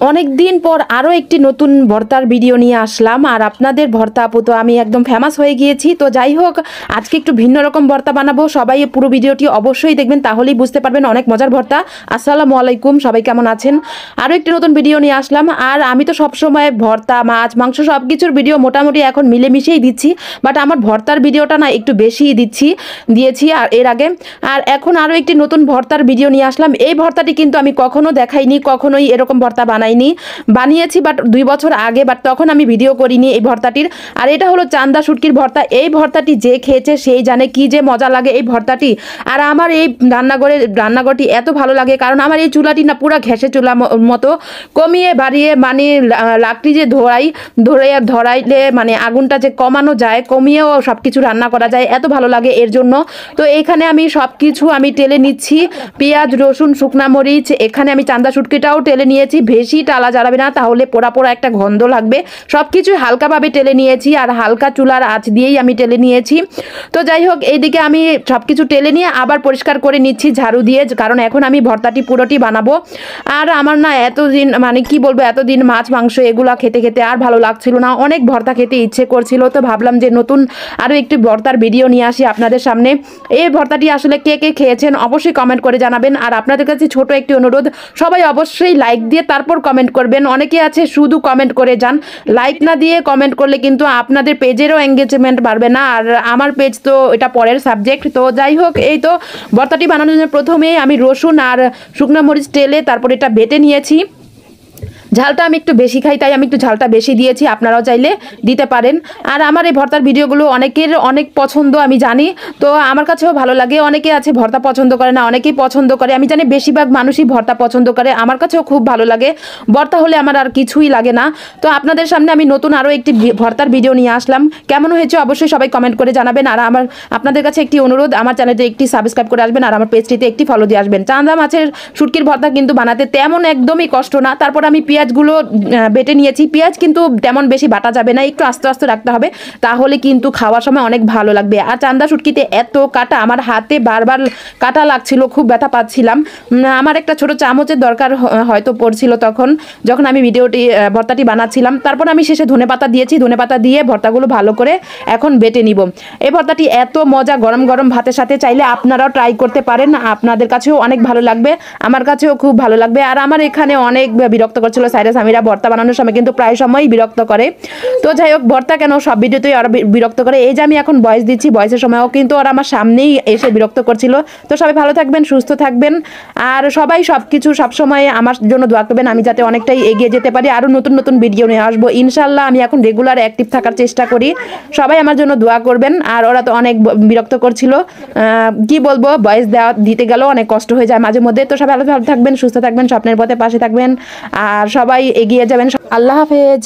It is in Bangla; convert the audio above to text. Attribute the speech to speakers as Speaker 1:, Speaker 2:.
Speaker 1: অনেক দিন পর আরও একটি নতুন ভর্তার ভিডিও নিয়ে আসলাম। আর আপনাদের ভর্তা আপু তো আমি একদম ফেমাস হয়ে গিয়েছি। তো যাই হোক, আজকে একটু ভিন্ন রকম ভর্তা বানাবো। সবাই পুরো ভিডিওটি অবশ্যই দেখবেন, তাহলেই বুঝতে পারবেন অনেক মজার ভর্তা। আসসালামু আলাইকুম, সবাই কেমন আছেন? আরও একটি নতুন ভিডিও নিয়ে আসলাম। আর আমি তো সবসময় ভর্তা, মাছ, মাংস সব কিছুর ভিডিও মোটামুটি এখন মিলেমিশেই দিচ্ছি, বাট আমার ভর্তার ভিডিওটা না একটু বেশিই দিয়েছি আর এর আগে। আর এখন আরও একটি নতুন ভর্তার ভিডিও নিয়ে আসলাম। এই ভর্তাটি কিন্তু আমি কখনো দেখাইনি, কখনোই এরকম ভর্তা বানিয়েছি বাট 2 বছর আগে, বাট তখন আমি ভিডিও করিনি এই ভর্তাটির। আর এটা হলো চান্দা শুটকির ভর্তা। এই ভর্তাটি যে খেয়েছে সেই জানে কি যে মজা লাগে এই ভর্তাটি। আর আমার এই রান্নাঘরটি এত ভালো লাগে, কারণ আমার এই চুলাটি না পুরা ঘ্যাসে চুলা মতো, কমিয়ে বাড়িয়ে মানে লাকড়ি যে ধরাইলে মানে আগুনটা যে কমানো যায়, কমিয়েও সব কিছু রান্না করা যায়, এত ভালো লাগে এর জন্য। তো এখানে আমি সব কিছু আমি টেলে নিচ্ছি, পেঁয়াজ, রসুন, শুকনা মরিচ। এখানে আমি চান্দা শুটকিটাও টেলে নিয়েছি। বেশি টালা জ্বালাবে না, তাহলে পোড়া পোড়া একটা গন্ধ লাগবে। সব কিছু হালকাভাবে টেলে নিয়েছি, আর হালকা চুলার আঁচ দিয়েই আমি টেলে নিয়েছি। তো যাই হোক, এইদিকে আমি সব কিছু টেলে নিয়ে আবার পরিষ্কার করে নিচ্ছি ঝাড়ু দিয়ে, কারণ এখন আমি ভর্তাটি পুরোটি বানাবো। আর আমার না এতদিন মানে কি বলবো, এতদিন মাছ মাংস এগুলা খেতে খেতে আর ভালো লাগছিল না, অনেক ভর্তা খেতে ইচ্ছে করছিল। তো ভাবলাম যে নতুন আরও একটি ভর্তার ভিডিও নিয়ে আসি আপনাদের সামনে। এই ভর্তাটি আসলে কে কে খেয়েছেন অবশ্যই কমেন্ট করে জানাবেন। আর আপনাদের কাছে ছোট একটি অনুরোধ, সবাই অবশ্যই লাইক দিয়ে তারপর কমেন্ট করবেন। অনেকে আছে শুধু কমেন্ট করে যান, লাইক না দিয়ে কমেন্ট করলে কিন্তু আপনাদের পেজেরও এঙ্গেজমেন্ট বাড়বে না, আর আমার পেজ তো এটা পরের সাবজেক্ট। তো যাই হোক, এই তো ভর্তাটি বানানোর জন্য প্রথমে আমি রসুন আর শুকনো মরিচ টেলে তারপর এটা বেটে নিয়েছি। ঝালটা আমি একটু বেশি খাই, তাই আমি একটু ঝালটা বেশি দিয়েছি, আপনারাও চাইলে দিতে পারেন। আর আমার এই ভর্তার ভিডিওগুলো অনেকের অনেক পছন্দ আমি জানি, তো আমার কাছেও ভালো লাগে। অনেকে আছে ভর্তা পছন্দ করে না, অনেকেই পছন্দ করে। আমি জানি বেশিরভাগ মানুষই ভর্তা পছন্দ করে, আমার কাছেও খুব ভালো লাগে। ভর্তা হলে আমার আর কিছুই লাগে না। তো আপনাদের সামনে আমি নতুন আরও একটি ভর্তার ভিডিও নিয়ে আসলাম। কেমন হয়েছে অবশ্যই সবাই কমেন্ট করে জানাবেন। আর আপনাদের কাছে একটি অনুরোধ, আমার চ্যানেলটি একটি সাবস্ক্রাইব করে আসবেন, আর আমার পেজটিতে একটি ফলো দিয়ে আসবেন। চান্দা মাছের শুটকির ভর্তা কিন্তু বানাতে তেমন একদমই কষ্ট না। তারপর আমি পেঁয়াজগুলো বেটে নিয়েছি। পেঁয়াজ কিন্তু তেমন বেশি বাটা যাবে না, একটু আস্তে আস্তে রাখতে হবে, তাহলে কিন্তু খাওয়ার সময় অনেক ভালো লাগবে। আর চান্দা শুটকিতে এত কাটা, আমার হাতে বারবার কাটা লাগছিল, খুব ব্যথা পাচ্ছিলাম। আমার একটা ছোট চামচের দরকার হয়তো পড়ছিল তখন, যখন আমি ভর্তাটি বানাচ্ছিলাম। তারপর আমি শেষে ধনেপাতা দিয়েছি, ধনেপাতা দিয়ে ভর্তাগুলো ভালো করে এখন বেটে নিব। এই ভর্তাটি এত মজা, গরম গরম ভাতের সাথে চাইলে আপনারাও ট্রাই করতে পারেন। আপনাদের কাছেও অনেক ভালো লাগবে, আমার কাছেও খুব ভালো লাগবে। আর আমার এখানে অনেক বিরক্ত করছিল সাইরাস আমিরা ভর্তা বানানোর সময়, কিন্তু প্রায় সময়ই বিরক্ত করে। তো যাই হোক, ভর্তা কেন সব ভিডিওতেই ওরা বিরক্ত করে। এই যে আমি এখন ভয়েস দিচ্ছি, ভয়েসের সময়ও কিন্তু ওরা আমার সামনেই এসে বিরক্ত করছিল। তো সবাই ভালো থাকবেন, সুস্থ থাকবেন, আর সবাই সব কিছু সবসময় আমার জন্য দোয়া করবেন, আমি যাতে অনেকটাই এগিয়ে যেতে পারি, আরও নতুন নতুন ভিডিও নিয়ে আসবো ইনশাল্লাহ। আমি এখন রেগুলার অ্যাক্টিভ থাকার চেষ্টা করি, সবাই আমার জন্য দোয়া করবেন। আর ওরা তো অনেক বিরক্ত করছিল, কি বলবো, ভয়েস দিতে গেলেও অনেক কষ্ট হয়ে যায় মাঝে মধ্যে। তো সবাই ভালো থাকবেন, সুস্থ থাকবেন, স্বপ্নের পথে পাশে থাকবেন, আর সবাই এগিয়ে যাবেন। আল্লাহ হাফেজ।